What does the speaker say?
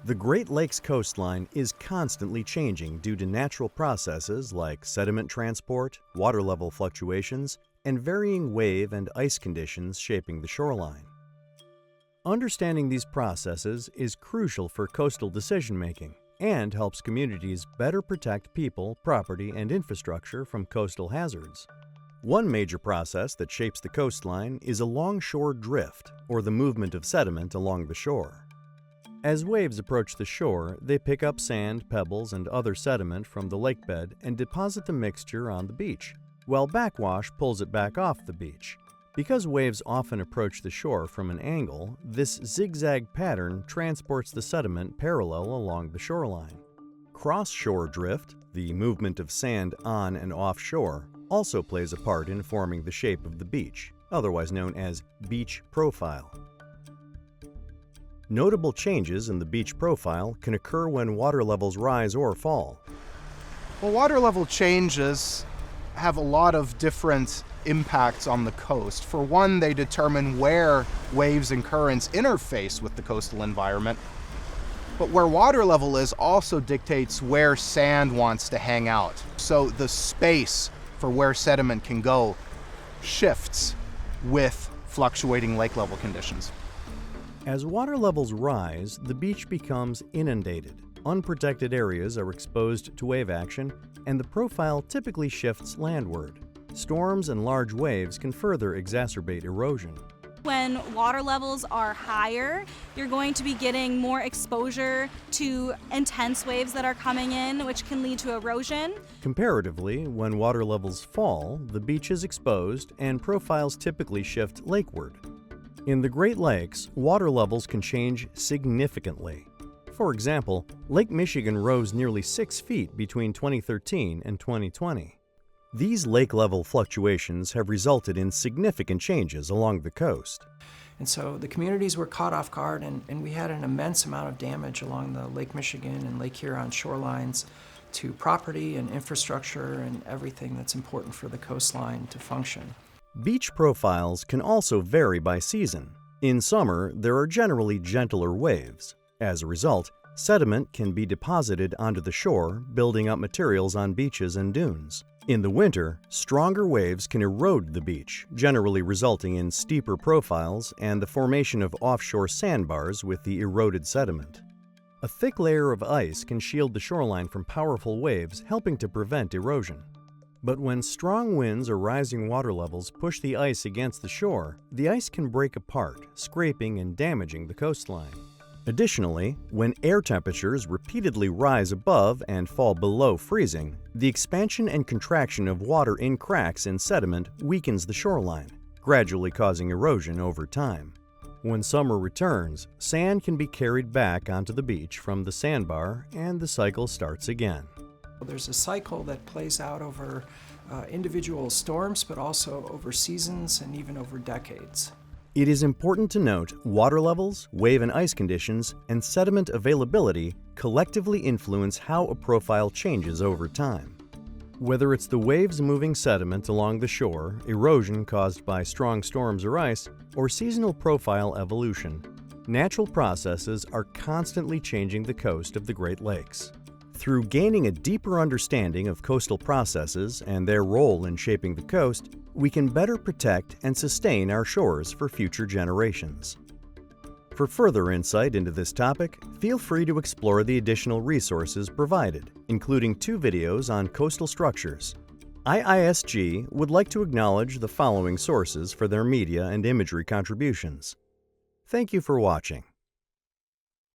The Great Lakes coastline is constantly changing due to natural processes like sediment transport, water level fluctuations, and varying wave and ice conditions shaping the shoreline. Understanding these processes is crucial for coastal decision-making and helps communities better protect people, property, and infrastructure from coastal hazards. One major process that shapes the coastline is along-shore drift, or the movement of sediment along the shore. As waves approach the shore, they pick up sand, pebbles, and other sediment from the lakebed and deposit the mixture on the beach, while backwash pulls it back off the beach. Because waves often approach the shore from an angle, this zigzag pattern transports the sediment parallel along the shoreline. Cross-shore drift, the movement of sand on and offshore, also plays a part in forming the shape of the beach, otherwise known as beach profile. Notable changes in the beach profile can occur when water levels rise or fall. Well, water level changes have a lot of different impacts on the coast. For one, they determine where waves and currents interface with the coastal environment. But where water level is also dictates where sand wants to hang out. So the space for where sediment can go shifts with fluctuating lake level conditions. As water levels rise, the beach becomes inundated. Unprotected areas are exposed to wave action, and the profile typically shifts landward. Storms and large waves can further exacerbate erosion. When water levels are higher, you're going to be getting more exposure to intense waves that are coming in, which can lead to erosion. Comparatively, when water levels fall, the beach is exposed and profiles typically shift lakeward. In the Great Lakes, water levels can change significantly. For example, Lake Michigan rose nearly 6 feet between 2013 and 2020. These lake level fluctuations have resulted in significant changes along the coast. And so the communities were caught off guard, and we had an immense amount of damage along the Lake Michigan and Lake Huron shorelines to property and infrastructure and everything that's important for the coastline to function. Beach profiles can also vary by season. In summer, there are generally gentler waves. As a result, sediment can be deposited onto the shore, building up materials on beaches and dunes. In the winter, stronger waves can erode the beach, generally resulting in steeper profiles and the formation of offshore sandbars with the eroded sediment. A thick layer of ice can shield the shoreline from powerful waves, helping to prevent erosion. But when strong winds or rising water levels push the ice against the shore, the ice can break apart, scraping and damaging the coastline. Additionally, when air temperatures repeatedly rise above and fall below freezing, the expansion and contraction of water in cracks in sediment weakens the shoreline, gradually causing erosion over time. When summer returns, sand can be carried back onto the beach from the sandbar, and the cycle starts again. There's a cycle that plays out over individual storms, but also over seasons and even over decades. It is important to note water levels, wave and ice conditions, and sediment availability collectively influence how a profile changes over time. Whether it's the waves moving sediment along the shore, erosion caused by strong storms or ice, or seasonal profile evolution, natural processes are constantly changing the coast of the Great Lakes. Through gaining a deeper understanding of coastal processes and their role in shaping the coast, we can better protect and sustain our shores for future generations. For further insight into this topic, feel free to explore the additional resources provided, including 2 videos on coastal structures. IISG would like to acknowledge the following sources for their media and imagery contributions. Thank you for watching.